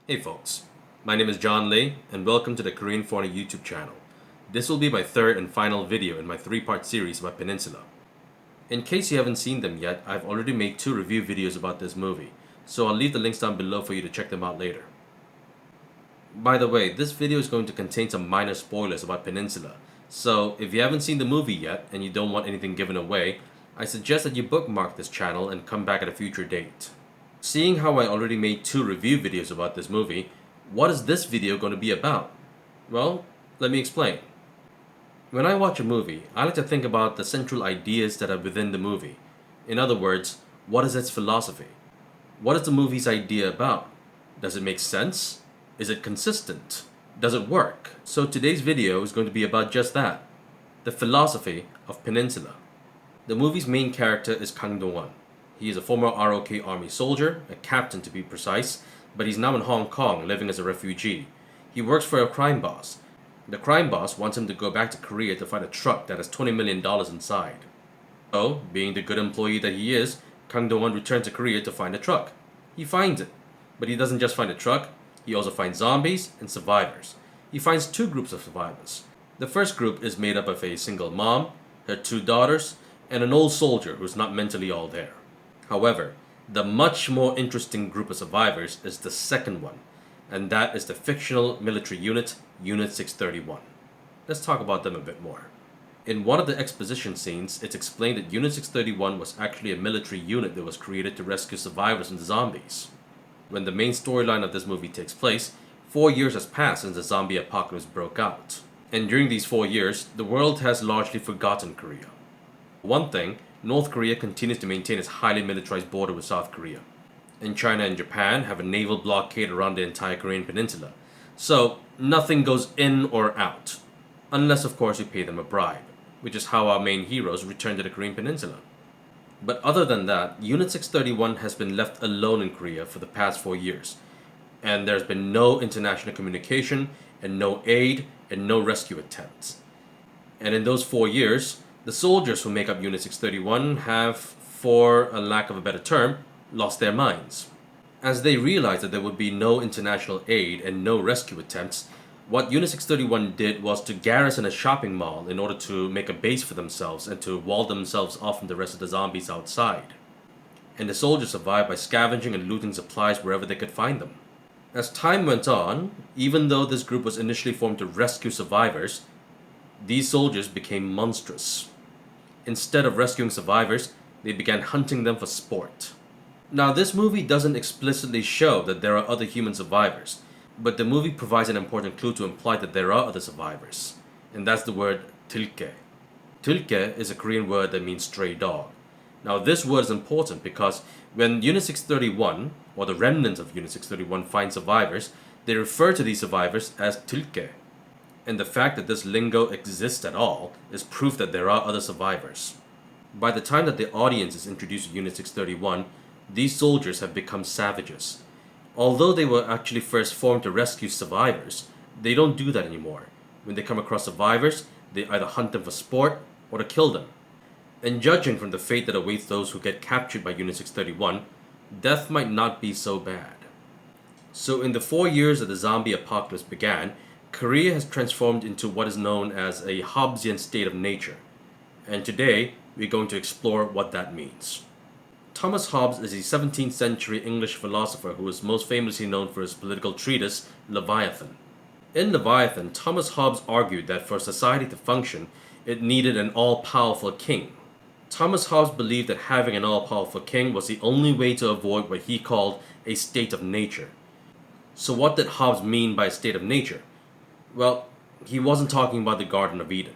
Hey folks, my name is John Lee and welcome to the Korean Foreigner YouTube channel. This will be my third and final video in my three-part series about Peninsula. In case you haven't seen them yet, I've already made 2 review videos about this movie, so I'll leave the links down below for you to check them out later. By the way, this video is going to contain some minor spoilers about Peninsula, so if you haven't seen the movie yet and you don't want anything given away, I suggest that you bookmark this channel and come back at a future date. Seeing how I already made 2 review videos about this movie, what is this video going to be about? Well, let me explain. When I watch a movie, I like to think about the central ideas that are within the movie. In other words, what is its philosophy? What is the movie's idea about? Does it make sense? Is it consistent? Does it work? So today's video is going to be about just that. The philosophy of Peninsula. The movie's main character is Kim Do-yoon. He is a former ROK army soldier, a captain to be precise, but he's now in Hong Kong living as a refugee. He works for a crime boss. The crime boss wants him to go back to Korea to find a truck that has $20 million inside. So, being the good employee that he is, Kim Do-yoon returns to Korea to find a truck. He finds it. But he doesn't just find a truck, he also finds zombies and survivors. He finds 2 groups of survivors. The first group is made up of a single mom, her 2 daughters, and an old soldier who's not mentally all there. However, the much more interesting group of survivors is the second one, and that is the fictional military unit, Unit 631. Let's talk about them a bit more. In one of the exposition scenes, it's explained that Unit 631 was actually a military unit that was created to rescue survivors from the zombies. When the main storyline of this movie takes place, 4 years has passed since the zombie apocalypse broke out. And during these 4 years, the world has largely forgotten Korea. One thing, North Korea continues to maintain its highly militarized border with South Korea. And China and Japan have a naval blockade around the entire Korean peninsula. So, nothing goes in or out. Unless of course you pay them a bribe, which is how our main heroes return to the Korean peninsula. But other than that, Unit 631 has been left alone in Korea for the past 4 years. And there's been no international communication, and no aid, and no rescue attempts. And in those 4 years, the soldiers who make up Unit 631 have, for a lack of a better term, lost their minds. As they realized that there would be no international aid and no rescue attempts, what Unit 631 did was to garrison a shopping mall in order to make a base for themselves and to wall themselves off from the rest of the zombies outside. And the soldiers survived by scavenging and looting supplies wherever they could find them. As time went on, even though this group was initially formed to rescue survivors, these soldiers became monstrous. Instead of rescuing survivors, they began hunting them for sport. Now, this movie doesn't explicitly show that there are other human survivors, but the movie provides an important clue to imply that there are other survivors, and that's the word 들개. 들개 is a Korean word that means stray dog. Now, this word is important because when Unit 631, or the remnants of Unit 631, find survivors, they refer to these survivors as 들개. And the fact that this lingo exists at all is proof that there are other survivors. By the time that the audience is introduced to Unit 631, these soldiers have become savages. Although they were actually first formed to rescue survivors, they don't do that anymore. When they come across survivors, they either hunt them for sport or to kill them. And judging from the fate that awaits those who get captured by Unit 631, death might not be so bad. So in the 4 years that the zombie apocalypse began, Korea has transformed into what is known as a Hobbesian state of nature, and today we're going to explore what that means. Thomas Hobbes is a 17th century English philosopher who is most famously known for his political treatise, Leviathan. In Leviathan, Thomas Hobbes argued that for society to function, it needed an all-powerful king. Thomas Hobbes believed that having an all-powerful king was the only way to avoid what he called a state of nature. So what did Hobbes mean by a state of nature? Well, he wasn't talking about the Garden of Eden.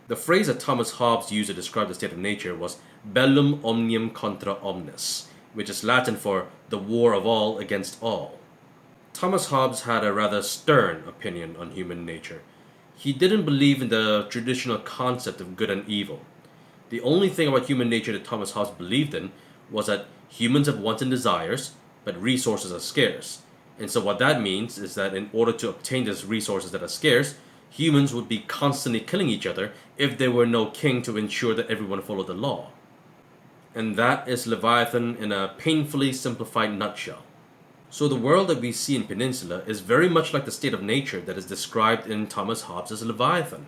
The phrase that Thomas Hobbes used to describe the state of nature was bellum omnium contra omnes, which is Latin for the war of all against all. Thomas Hobbes had a rather stern opinion on human nature. He didn't believe in the traditional concept of good and evil. The only thing about human nature that Thomas Hobbes believed in was that humans have wants and desires, but resources are scarce. And so what that means is that in order to obtain these resources that are scarce, humans would be constantly killing each other if there were no king to ensure that everyone followed the law. And that is Leviathan in a painfully simplified nutshell. So the world that we see in Peninsula is very much like the state of nature that is described in Thomas Hobbes' Leviathan.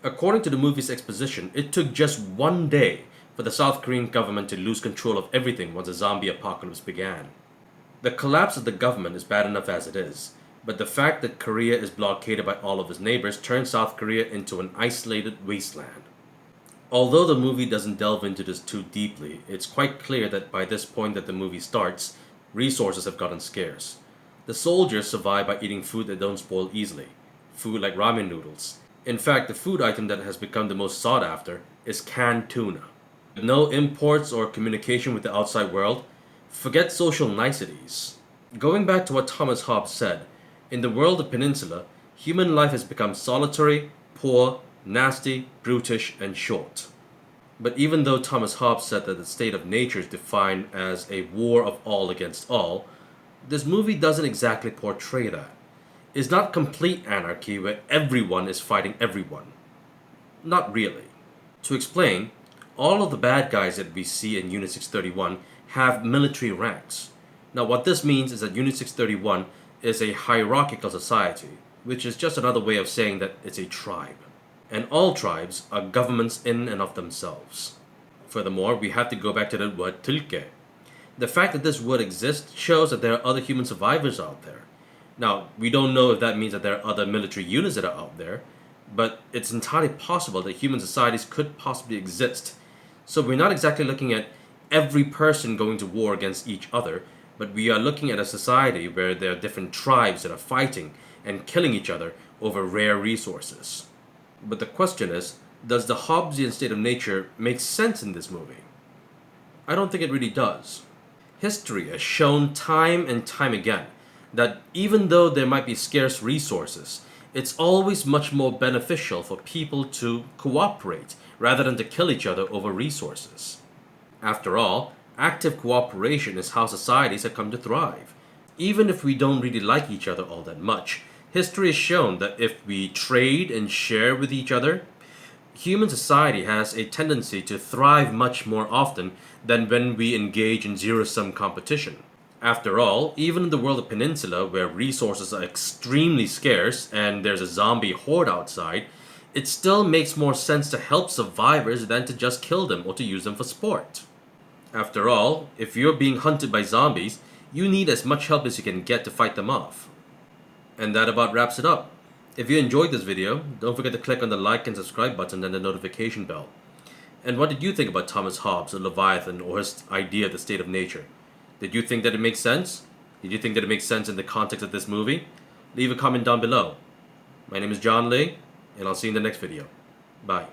According to the movie's exposition, it took just one day for the South Korean government to lose control of everything once the zombie apocalypse began. The collapse of the government is bad enough as it is, but the fact that Korea is blockaded by all of its neighbors turns South Korea into an isolated wasteland. Although the movie doesn't delve into this too deeply, it's quite clear that by this point that the movie starts, resources have gotten scarce. The soldiers survive by eating food that don't spoil easily, food like ramen noodles. In fact, the food item that has become the most sought after is canned tuna. With no imports or communication with the outside world, forget social niceties. Going back to what Thomas Hobbes said, in the world of Peninsula, human life has become solitary, poor, nasty, brutish, and short. But even though Thomas Hobbes said that the state of nature is defined as a war of all against all, this movie doesn't exactly portray that. It's not complete anarchy where everyone is fighting everyone. Not really. To explain, all of the bad guys that we see in Unit 631 have military ranks. Now what this means is that Unit 631 is a hierarchical society, which is just another way of saying that it's a tribe. And all tribes are governments in and of themselves. Furthermore, we have to go back to the word tulke. The fact that this word exists shows that there are other human survivors out there. Now, we don't know if that means that there are other military units that are out there, but it's entirely possible that human societies could possibly exist. So we're not exactly looking at every person going to war against each other, but we are looking at a society where there are different tribes that are fighting and killing each other over rare resources. But the question is, does the Hobbesian state of nature make sense in this movie? I don't think it really does. History has shown time and time again that even though there might be scarce resources, it's always much more beneficial for people to cooperate rather than to kill each other over resources. After all, active cooperation is how societies have come to thrive. Even if we don't really like each other all that much, history has shown that if we trade and share with each other, human society has a tendency to thrive much more often than when we engage in zero-sum competition. After all, even in the world of Peninsula, where resources are extremely scarce and there's a zombie horde outside, it still makes more sense to help survivors than to just kill them or to use them for sport. After all, if you're being hunted by zombies, you need as much help as you can get to fight them off. And that about wraps it up. If you enjoyed this video, don't forget to click on the like and subscribe button and the notification bell. And what did you think about Thomas Hobbes or Leviathan or his idea of the state of nature? Did you think that it makes sense? Did you think that it makes sense in the context of this movie? Leave a comment down below. My name is John Lee, and I'll see you in the next video. Bye.